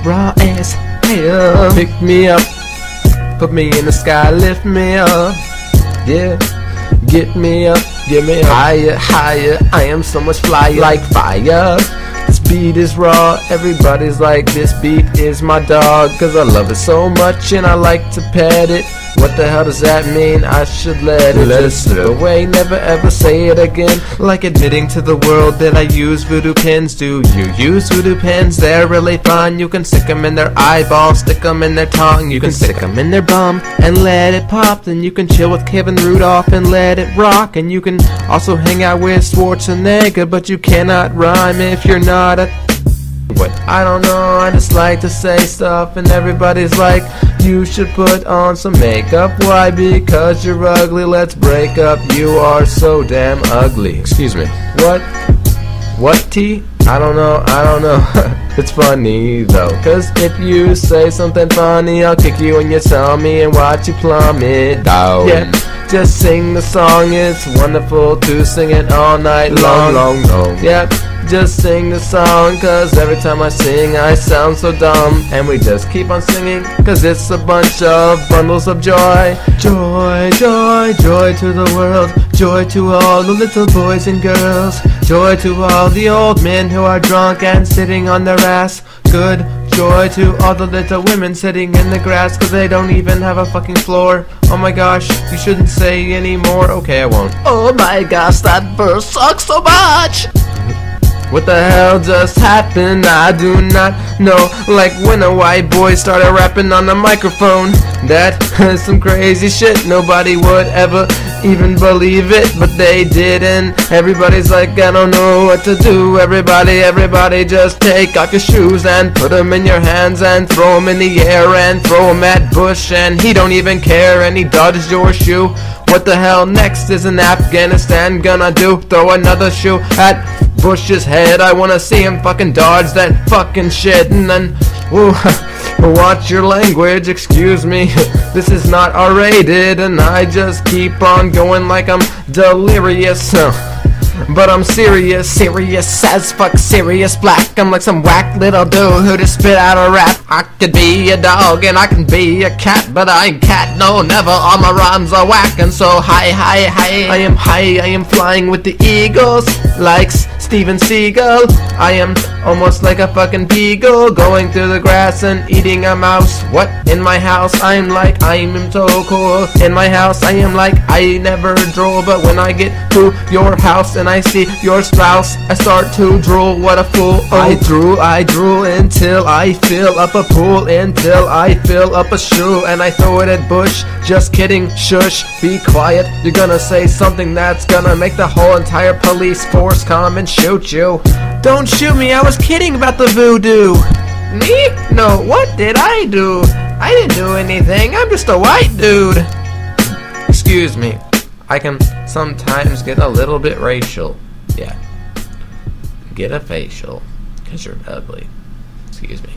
raw as hell. Pick me up, put me in the sky, lift me up. Yeah, get me up, get me up. Higher, higher, I am so much flyer, like fire. This beat is raw, everybody's like, this beat is my dog, cause I love it so much and I like to pet it. What the hell does that mean? I should let it just slip away, never ever say it again. Like admitting to the world that I use voodoo pens. Do you use voodoo pens? They're really fun. You can stick them in their eyeballs, stick them in their tongue, you can stick them in their bum and let it pop. Then you can chill with Kevin Rudolph and let it rock. And you can also hang out with Schwarzenegger, but you cannot rhyme if you're not a... What? I don't know, I just like to say stuff and everybody's like, you should put on some makeup. Why? Because you're ugly, let's break up. You are so damn ugly. Excuse me. What? What T? I don't know. It's funny though, cause if you say something funny, I'll kick you in your tummy and watch you plummet down. Yeah, just sing the song, it's wonderful to sing it all night long. Yeah, just sing the song, cause every time I sing I sound so dumb. And we just keep on singing, cause it's a bunch of bundles of joy. Joy, joy, joy to the world. Joy to all the little boys and girls. Joy to all the old men who are drunk and sitting on their ass. Good joy to all the little women sitting in the grass, cause they don't even have a fucking floor. Oh my gosh, you shouldn't say anymore. Okay, I won't. Oh my gosh, that verse sucks so much. What the hell just happened? I do not know. Like when a white boy started rapping on the microphone. That is some crazy shit. Nobody would ever even believe it, but they didn't. Everybody's like, I don't know what to do. Everybody just take off your shoes and put them in your hands and throw them in the air and throw them at Bush, and he don't even care and he dodges your shoe. What the hell next is an Afghanistan gonna do? Throw another shoe at Bush's head. I wanna see him fucking dodge that fucking shit. And then, woo, watch your language, excuse me. This is not R-rated, and I just keep on going like I'm delirious. But I'm serious as fuck, serious black. I'm like some whack little dude who just spit out a rap. I could be a dog and I can be a cat, but I ain't cat, no, never. All my rhymes are whack, and so high. I am high, I am flying with the eagles, like Steven Seagal. I am almost like a fucking beagle, going through the grass and eating a mouse. What? In my house, I'm like, I am so cool. In my house, I am like, I never drool, but when I get to your house and I see your spouse, I start to drool. What a fool. Oh, I drool until I fill up a pool, until I fill up a shoe, and I throw it at Bush. Just kidding, shush, be quiet. You're gonna say something that's gonna make the whole entire police force come and shoot you. Don't shoot me, I was kidding about the voodoo. Me? No, what did I do? I didn't do anything, I'm just a white dude. Excuse me, I can sometimes get a little bit racial. Yeah. Get a facial, cause you're ugly. Excuse me.